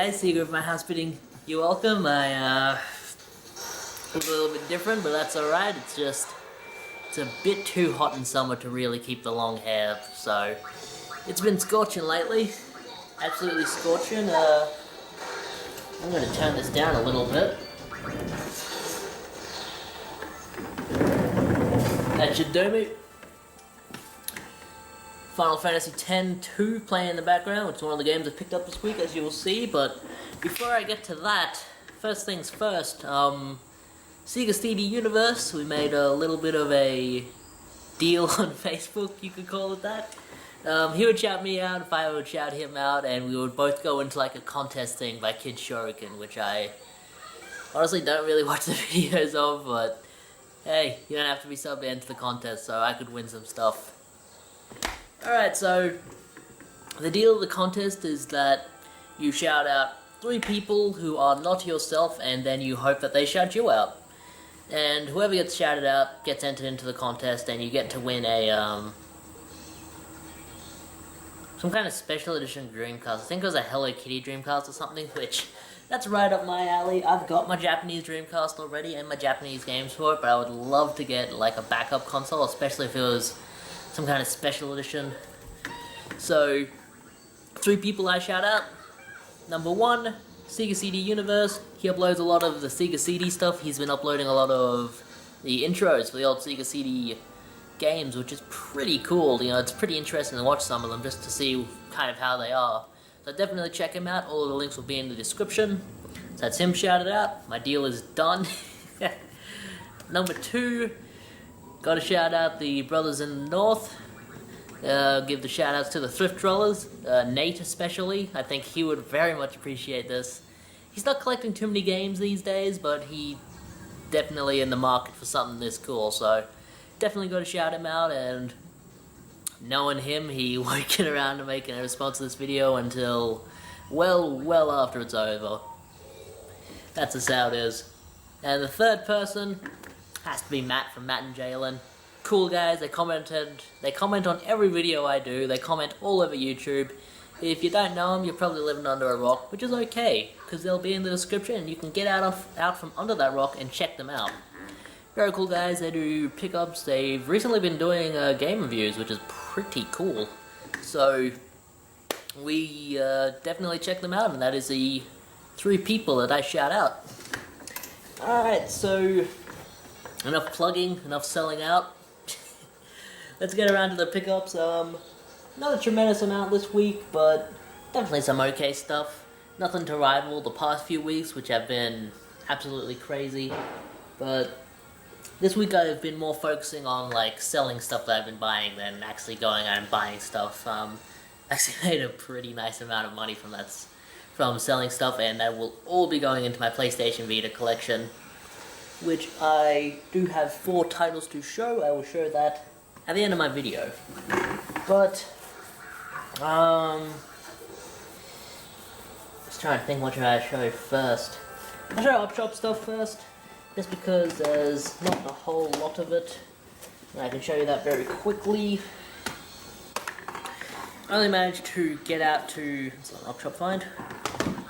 guys, Sega of my house bidding you welcome. I look a little bit different, but that's alright. It's a bit too hot in summer to really keep the long hair, so it's been scorching lately. Absolutely scorching. I'm going to turn this down a little bit. That should do me. Final Fantasy X-2 playing in the background, which is one of the games I picked up this week, as you will see. But before I get to that, first things first, Segacduniverse, we made a little bit of a deal on Facebook, you could call it that. He would shout me out if I would shout him out, and we would both go into like a contest thing by Kid Shoryuken, which I honestly don't really watch the videos of, but hey, you don't have to be subbed into the contest, so I could win some stuff. Alright, so the deal of the contest is that you shout out 3 people who are not yourself, and then you hope that they shout you out. And whoever gets shouted out gets entered into the contest, and you get to win a some kind of special edition Dreamcast. I think it was a Hello Kitty Dreamcast or something, which that's right up my alley. I've got my Japanese Dreamcast already and my Japanese games for it, but I would love to get like a backup console, especially if it was some kind of special edition. So, 3 people I shout out. Number 1, Segacduniverse. He uploads a lot of the Sega CD stuff. He's been uploading a lot of the intros for the old Sega CD games, which is pretty cool. You know, it's pretty interesting to watch some of them just to see kind of how they are. So definitely check him out. All of the links will be in the description. So that's him shouted out. My deal is done. Number 2, gotta shout out the brothers in the north. Give the shout outs to the Thriftdwellers, Nate especially. I think he would very much appreciate this. He's not collecting too many games these days, but he definitely in the market for something this cool, so definitely gotta shout him out, and knowing him, he won't get around to making a response to this video until well after it's over. That's just how it is. And the third person has to be Matt from Matt and Jaelon. Cool guys, they comment on every video I do, they comment all over YouTube. If you don't know them, you're probably living under a rock, which is okay, because they'll be in the description and you can get out from under that rock and check them out. Very cool guys, they do pickups, they've recently been doing game reviews, which is pretty cool. So, we definitely check them out, and that is the 3 people that I shout out. Alright, so enough plugging, enough selling out. Let's get around to the pickups. Not a tremendous amount this week, but definitely some okay stuff. Nothing to rival the past few weeks, which have been absolutely crazy. But this week I've been more focusing on like selling stuff that I've been buying than actually going out and buying stuff. Actually made a pretty nice amount of money from selling stuff, and that will all be going into my PlayStation Vita collection, which I do have 4 titles to show. I will show that at the end of my video. But, just trying to think what should I show first. I'll show Up Shop stuff first, just because there's not a whole lot of it. And I can show you that very quickly. I only managed to get out to, it's an Up Shop find.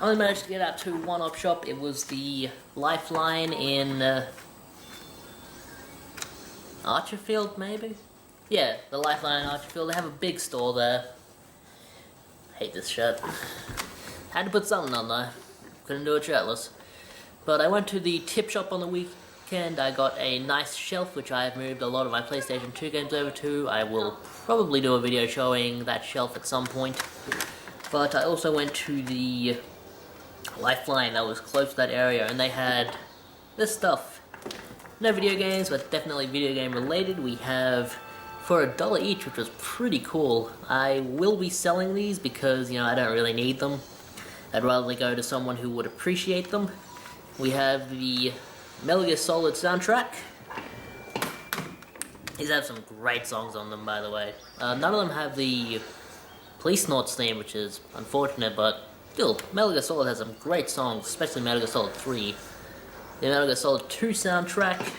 I only managed to get out to 1 Up Shop. It was the Lifeline in Archerfield, maybe? Yeah, the Lifeline in Archerfield. They have a big store there. Hate this shirt. Had to put something on there. Couldn't do it shirtless. But I went to the tip shop on the weekend. I got a nice shelf, which I have moved a lot of my PlayStation 2 games over to. I will probably do a video showing that shelf at some point. But I also went to the Lifeline that was close to that area, and they had this stuff. No video games, but definitely video game related. We have, for $1 each, which was pretty cool. I will be selling these because, you know, I don't really need them. I'd rather they go to someone who would appreciate them. We have the Metal Gear Solid soundtrack. These have some great songs on them, by the way. None of them have the Police Noughts theme, which is unfortunate, but still, Metal Gear Solid has some great songs, especially Metal Gear Solid 3. The Metal Gear Solid 2 soundtrack.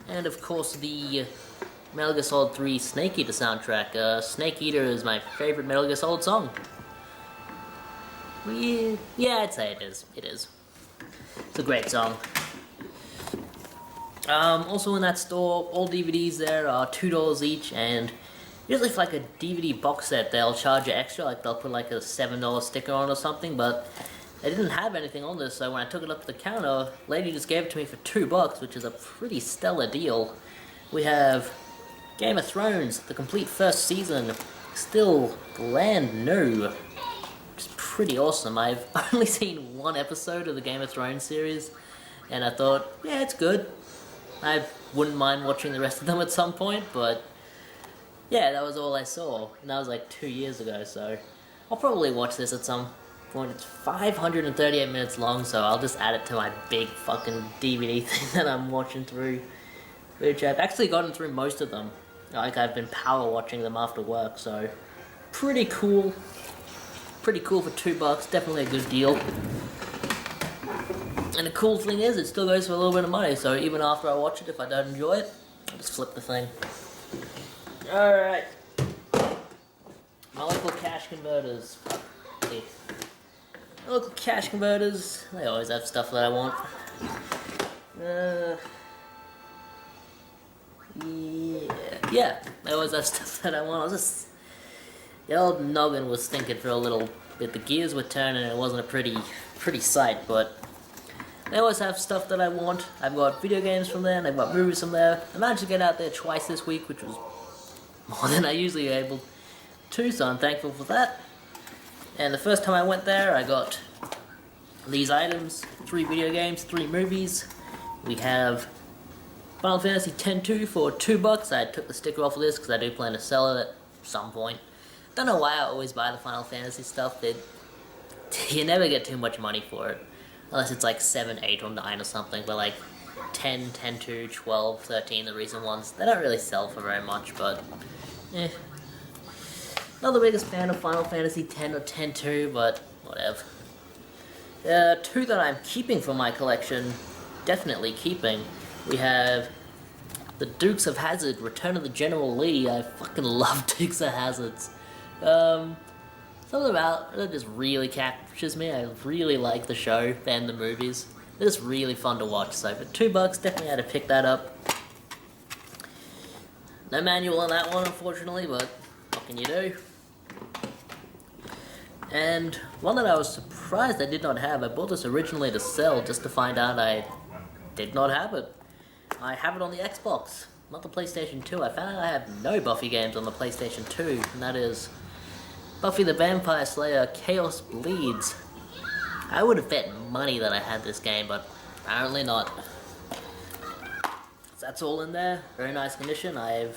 And of course the Metal Gear Solid 3 Snake Eater soundtrack. Snake Eater is my favorite Metal Gear Solid song. Yeah, I'd say it is. It is. It's a great song. Also in that store, all DVDs there are $2 each, and usually for like a DVD box set, they'll charge you extra, like they'll put like a $7 sticker on or something, but they didn't have anything on this, so when I took it up to the counter, lady just gave it to me for $2, which is a pretty stellar deal. We have Game of Thrones, the complete first season, still brand new, which is pretty awesome. I've only seen one episode of the Game of Thrones series, and I thought, yeah, it's good. I wouldn't mind watching the rest of them at some point, but yeah, that was all I saw, and that was like 2 years ago, so I'll probably watch this at some point. It's 538 minutes long, so I'll just add it to my big fucking DVD thing that I'm watching through, which I've actually gotten through most of them. Like, I've been power watching them after work, so pretty cool. Pretty cool for $2, definitely a good deal. And the cool thing is, it still goes for a little bit of money, so even after I watch it, if I don't enjoy it, I'll just flip the thing. Alright. My local cash converters. My local cash converters, they always have stuff that I want. Yeah, they always have stuff that I want. The old noggin was thinking for a little bit. The gears were turning and it wasn't a pretty sight, but they always have stuff that I want. I've got video games from there, and I've got movies from there. I managed to get out there twice this week, which was more than I usually able to, so I'm thankful for that. And the first time I went there, I got these items: 3 video games, 3 movies. We have Final Fantasy X-2 for $2. I took the sticker off of this because I do plan to sell it at some point. Don't know why I always buy the Final Fantasy stuff. You never get too much money for it. Unless it's like 7, 8, or 9 or something, but like 10, 10-2, 12, 13, the recent ones, they don't really sell for very much, but eh. Not the biggest fan of Final Fantasy X or X-2, but whatever. 2 that I'm keeping from my collection, definitely keeping. We have the Dukes of Hazzard, Return of the General Lee. I fucking love Dukes of Hazzards. Something about it just really captures me. I really like the show and the movies. They're just really fun to watch, so for $2, definitely had to pick that up. No manual on that one, unfortunately, but what can you do? And one that I was surprised I did not have, I bought this originally to sell just to find out I did not have it. I have it on the Xbox, not the PlayStation 2. I found out I have no Buffy games on the PlayStation 2, and that is Buffy the Vampire Slayer Chaos Bleeds. I would have bet money that I had this game, but apparently not. So that's all in there. Very nice condition. I'm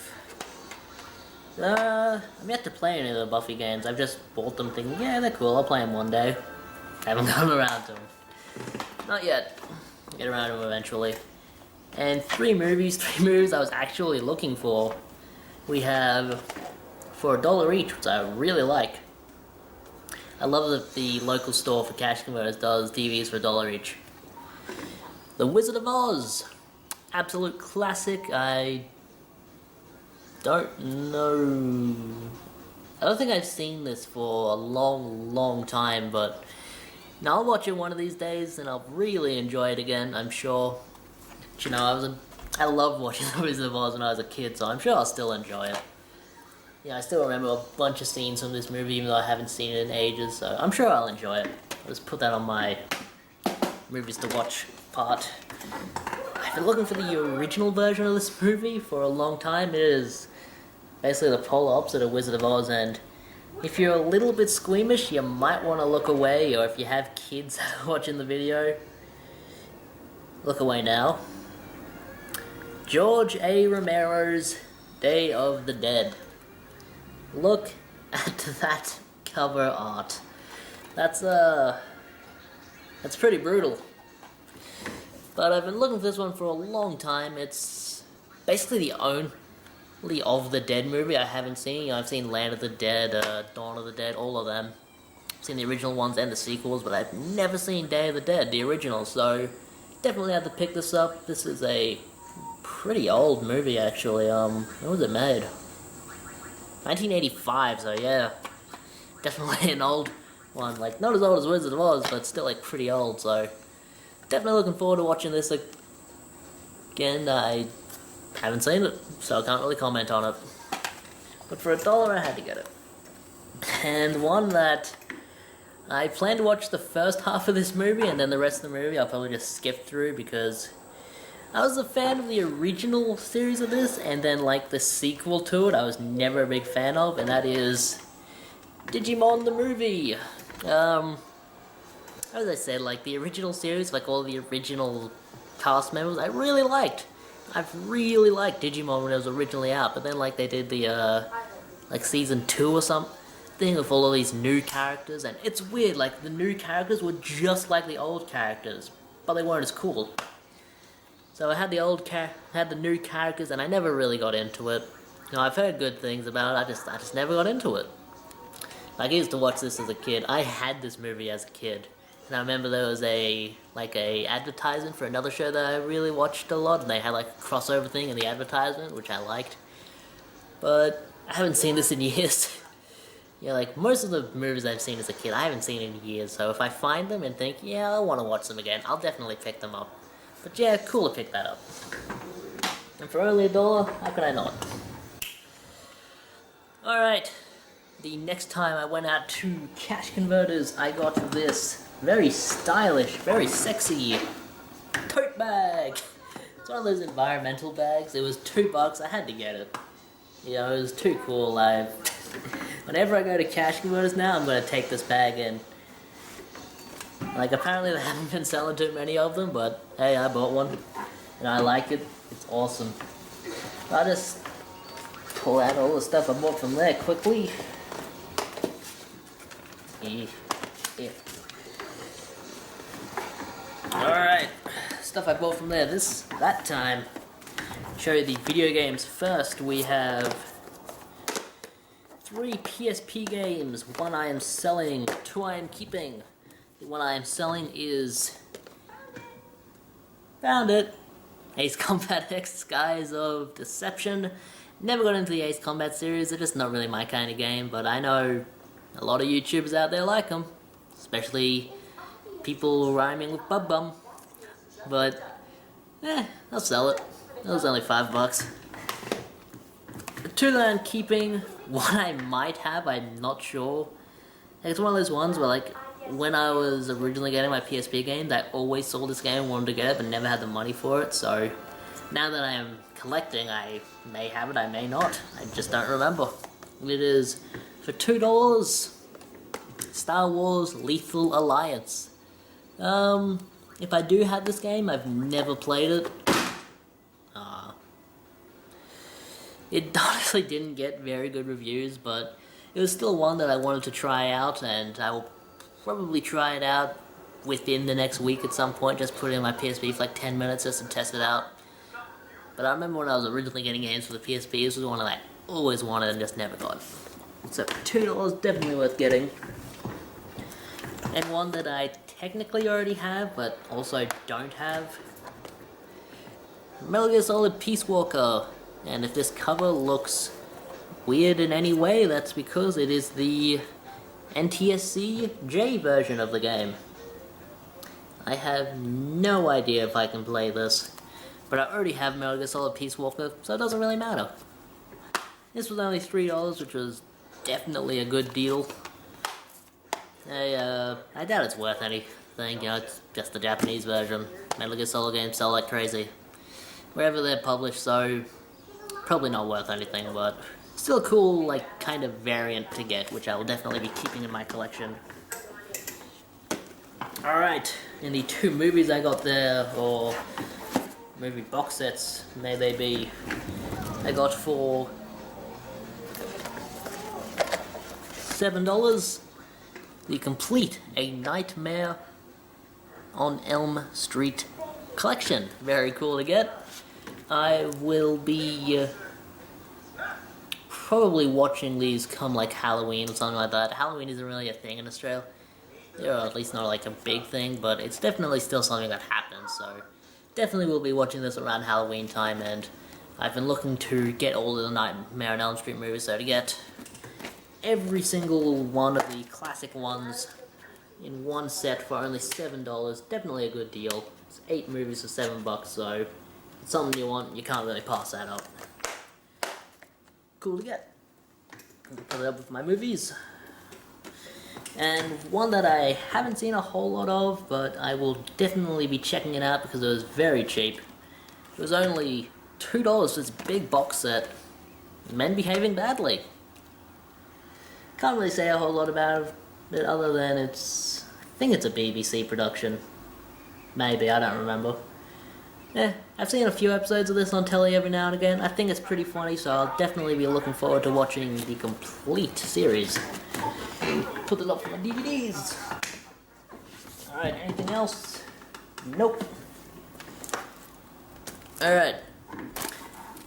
yet to play any of the Buffy games. I've just bought them thinking, yeah, they're cool, I'll play them one day. I haven't gotten around to them. Not yet. I'll get around to them eventually. And 3 movies I was actually looking for. We have, for $1 each, which I really like. I love that the local store for cash converters does DVDs for $1 each. The Wizard of Oz. Absolute classic. I don't know. I don't think I've seen this for a long time, but now I'll watch it one of these days and I'll really enjoy it again, I'm sure. But, you know, I loved watching The Wizard of Oz when I was a kid, so I'm sure I'll still enjoy it. Yeah, I still remember a bunch of scenes from this movie, even though I haven't seen it in ages, so I'm sure I'll enjoy it. I'll just put that on my movies to watch part. I've been looking for the original version of this movie for a long time. It is basically the polar opposite of Wizard of Oz, and if you're a little bit squeamish, you might want to look away, or if you have kids watching the video, look away now. George A. Romero's Day of the Dead. Look at that cover art. That's pretty brutal. But I've been looking for this one for a long time. It's basically the only of the Dead movie I haven't seen. You know, I've seen Land of the Dead, Dawn of the Dead, all of them. I've seen the original ones and the sequels, but I've never seen Day of the Dead, the original, so definitely had to pick this up. This is a pretty old movie, actually. When was it made? 1985, so yeah, definitely an old one. Like, not as old as Wizard of Oz, but still, like, pretty old, so... Definitely looking forward to watching this again. I haven't seen it, so I can't really comment on it. But for $1, I had to get it. And one that I plan to watch the first half of this movie, and then the rest of the movie I'll probably just skip through, because I was a fan of the original series of this, and then like the sequel to it I was never a big fan of, and that is Digimon the movie. As I said, like the original series, like all the original cast members, I really liked. I've really liked Digimon when it was originally out, but then like they did the like season 2 or something of all of these new characters, and it's weird, like the new characters were just like the old characters, but they weren't as cool. So I had the new characters, and I never really got into it. You know, I've heard good things about it, I just never got into it. Like I used to watch this as a kid. I had this movie as a kid. And I remember there was a advertisement for another show that I really watched a lot, and they had like a crossover thing in the advertisement, which I liked. But I haven't seen this in years. Yeah, like most of the movies I've seen as a kid, I haven't seen in years. So if I find them and think, yeah, I want to watch them again, I'll definitely pick them up. But yeah, cool to pick that up. And for only $1, how could I not? Alright, the next time I went out to Cash Converters, I got this very stylish, very sexy tote bag. It's one of those environmental bags. It was $2, I had to get it. You know, it was too cool. Whenever I go to Cash Converters now, I'm going to take this bag in. Like, apparently they haven't been selling too many of them, but hey, I bought one. And I like it. It's awesome. I'll just pull out all the stuff I bought from there quickly. Yeah. Alright, stuff I bought from there. That time, show you the video games. First, we have 3 PSP games. 1 I am selling, 2 I am keeping. The 1 I am selling is... found it! Ace Combat X Skies of Deception. Never got into the Ace Combat series, they're just not really my kind of game, but I know a lot of YouTubers out there like them. Especially people rhyming with Bub Bum. But, I'll sell it. It was only $5. The 2 that I'm keeping, 1 I might have, I'm not sure. It's one of those ones where, like, when I was originally getting my PSP games, I always saw this game and wanted to get it, but never had the money for it, so now that I am collecting, I may have it, I may not. I just don't remember. It is, for $2, Star Wars Lethal Alliance. If I do have this game, I've never played it. It honestly didn't get very good reviews, but it was still one that I wanted to try out, and I will probably try it out within the next week at some point. Just put it in my PSP for like 10 minutes just to test it out. But I remember when I was originally getting games for the PSP, this was one that I always wanted and just never got. So $2, definitely worth getting. And one that I technically already have, but also don't have. Metal Gear Solid Peace Walker. And if this cover looks weird in any way, that's because it is the NTSC-J version of the game. I have no idea if I can play this, but I already have Metal Gear Solid Peace Walker, so it doesn't really matter. This was only $3, which was definitely a good deal. I doubt it's worth anything, you know, it's just the Japanese version. Metal Gear Solid games sell like crazy wherever they're published, so probably not worth anything, but still a cool, like, kind of variant to get, which I will definitely be keeping in my collection. Alright, in the 2 movies I got there, or movie box sets, may they be, I got for $7, the complete A Nightmare on Elm Street collection. Very cool to get. I will be probably watching these come like Halloween or something like that. Halloween isn't really a thing in Australia, or at least not like a big thing, but it's definitely still something that happens, so definitely will be watching this around Halloween time, and I've been looking to get all of the Nightmare on Elm Street movies, so to get every single one of the classic ones in one set for only $7. Definitely a good deal. It's 8 movies for $7, so it's something you want. You can't really pass that up. Cool to get. Put it up with my movies. And one that I haven't seen a whole lot of, but I will definitely be checking it out because it was very cheap. It was only $2 for this big box set. Men Behaving Badly. Can't really say a whole lot about it other than I think it's a BBC production. Maybe, I don't remember. Yeah, I've seen a few episodes of this on telly every now and again. I think it's pretty funny, so I'll definitely be looking forward to watching the complete series. Put it up for my DVDs. Alright, anything else? Nope. Alright.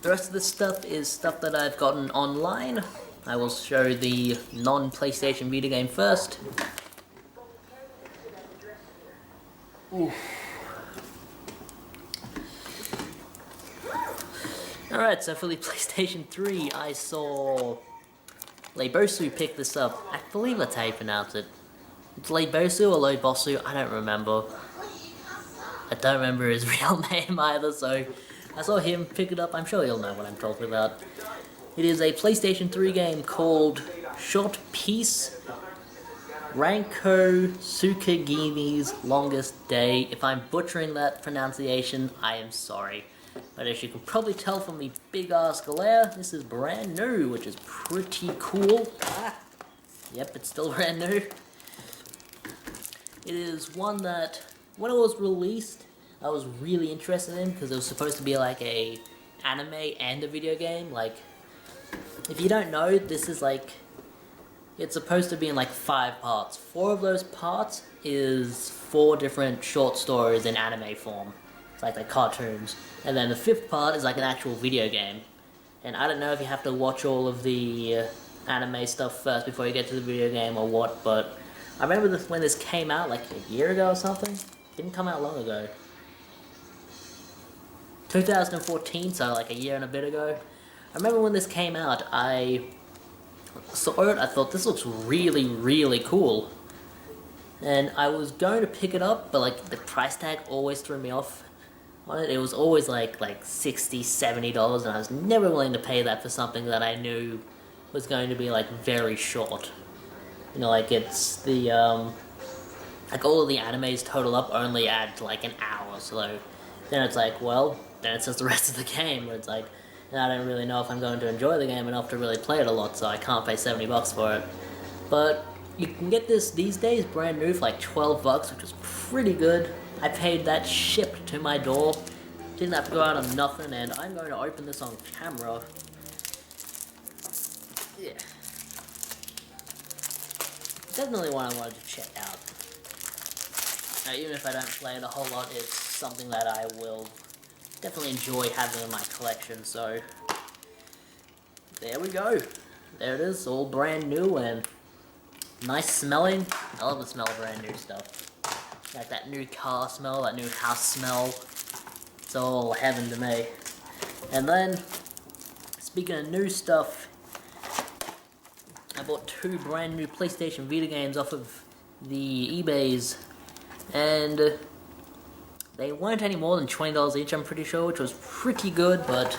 The rest of this stuff is stuff that I've gotten online. I will show the non-PlayStation Vita game first. Ooh. Alright, so for the PlayStation 3, I saw Leibosu pick this up. I believe that's how you pronounce it. It's Leibosu or Leibosu, I don't remember. I don't remember his real name either, so I saw him pick it up. I'm sure you'll know what I'm talking about. It is a PlayStation 3 game called Short Peace Ranko Tsukagimi's Longest Day. If I'm butchering that pronunciation, I am sorry. But as you can probably tell from the big ass glare, this is brand new, which is pretty cool. Yep, it's still brand new. It is one that, when it was released, I was really interested in because it was supposed to be like a anime and a video game. Like, if you don't know, this is like, it's supposed to be in like 5 parts. 4 of those parts is 4 different short stories in anime form. It's like cartoons. And then the 5th part is like an actual video game. And I don't know if you have to watch all of the anime stuff first before you get to the video game or what, but I remember this when this came out like a year ago or something. It didn't come out long ago. 2014, so like a year and a bit ago. I remember when this came out, I saw it, I thought this looks really, really cool. And I was going to pick it up, but like the price tag always threw me off on it. It was always like $60, $70, and I was never willing to pay that for something that I knew was going to be like very short. You know, like it's the, like all of the animes total up only add like an hour, so then it's like, well, then it's just the rest of the game, where it's like, and I don't really know if I'm going to enjoy the game enough to really play it a lot, so I can't pay $70 for it. But you can get this these days brand new for like $12, which is pretty good. I paid that shipped to my door. Didn't have to go out on nothing, and I'm going to open this on camera. Yeah. Definitely one I wanted to check out. Now, even if I don't play it a whole lot, it's something that I will definitely enjoy having in my collection, so there we go. There it is, all brand new and nice smelling. I love the smell of brand new stuff. Like that new car smell, that new house smell. It's all heaven to me. And then, speaking of new stuff, I bought 2 brand new PlayStation Vita games off of the eBays, and they weren't any more than $20 each, I'm pretty sure, which was pretty good, but,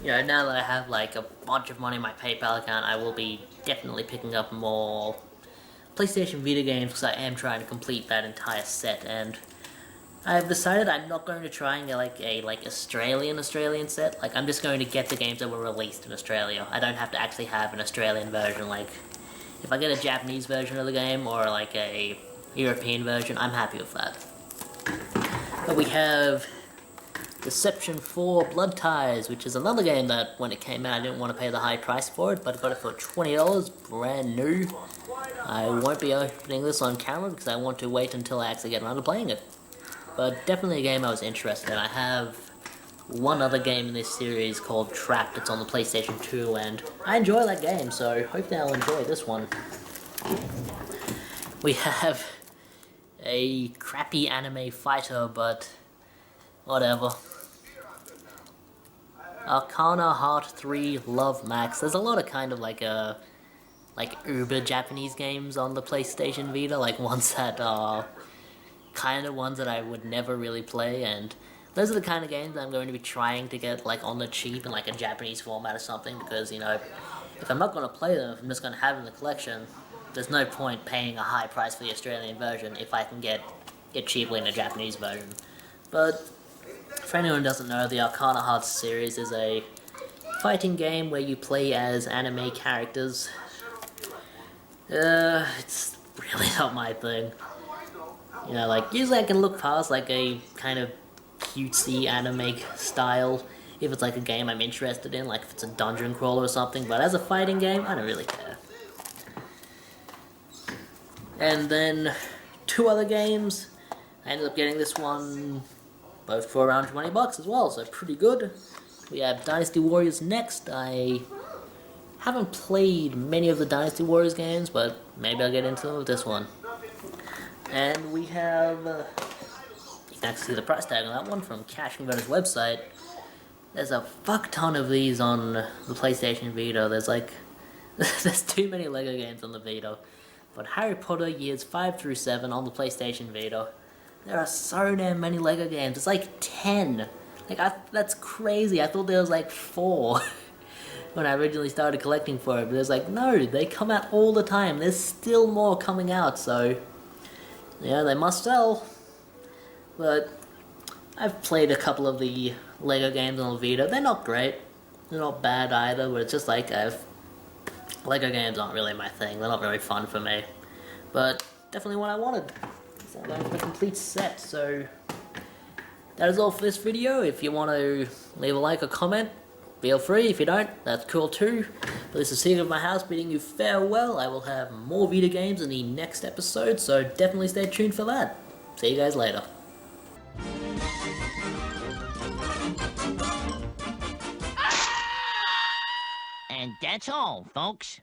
you know, now that I have, like, a bunch of money in my PayPal account, I will be definitely picking up more PlayStation Vita games, because I am trying to complete that entire set, and I've decided I'm not going to try and get, like, a, Australian set. Like, I'm just going to get the games that were released in Australia. I don't have to actually have an Australian version. Like, if I get a Japanese version of the game, or, like, a European version, I'm happy with that. But we have Deception 4 Blood Ties, which is another game that, when it came out, I didn't want to pay the high price for it, but I got it for $20, brand new. I won't be opening this on camera because I want to wait until I actually get around to playing it. But definitely a game I was interested in. I have one other game in this series called Trapped. It's on the PlayStation 2, and I enjoy that game, so hopefully I'll enjoy this one. We have a crappy anime fighter, but whatever. Arcana Heart III Love Max. There's a lot of kind of like like uber Japanese games on the PlayStation Vita, like ones that are kind of ones that I would never really play, and those are the kind of games that I'm going to be trying to get like on the cheap in like a Japanese format or something, because you know, if I'm not going to play them, if I'm just going to have them in the collection, there's no point paying a high price for the Australian version if I can get it cheaply in a Japanese version. But for anyone who doesn't know, the Arcana Heart series is a fighting game where you play as anime characters. It's really not my thing. You know, like, usually I can look past like a kind of cutesy anime style if it's like a game I'm interested in, like if it's a dungeon crawler or something, but as a fighting game, I don't really care. And then 2 other games, I ended up getting this one both for around $20 as well, so pretty good. We have Dynasty Warriors next. I haven't played many of the Dynasty Warriors games, but maybe I'll get into them with this one. And we have, you can actually see the price tag on that one from Cash Converter's website. There's a fuck ton of these on the PlayStation Vita. There's like, there's too many LEGO games on the Vita. But Harry Potter years 5 through 7 on the PlayStation Vita. There are so damn many LEGO games. It's like 10. Like, that's crazy. I thought there was like 4 when I originally started collecting for it. But there's like, no, they come out all the time. There's still more coming out, so yeah, they must sell. But I've played a couple of the LEGO games on the Vita. They're not great. They're not bad either, but it's just like LEGO games aren't really my thing. They're not very fun for me. But definitely what I wanted. So I'm going for the complete set, so that is all for this video. If you want to leave a like or comment, feel free. If you don't, that's cool too. But this is Secret of My House bidding you farewell. I will have more Vita games in the next episode, so definitely stay tuned for that. See you guys later. And that's all, folks.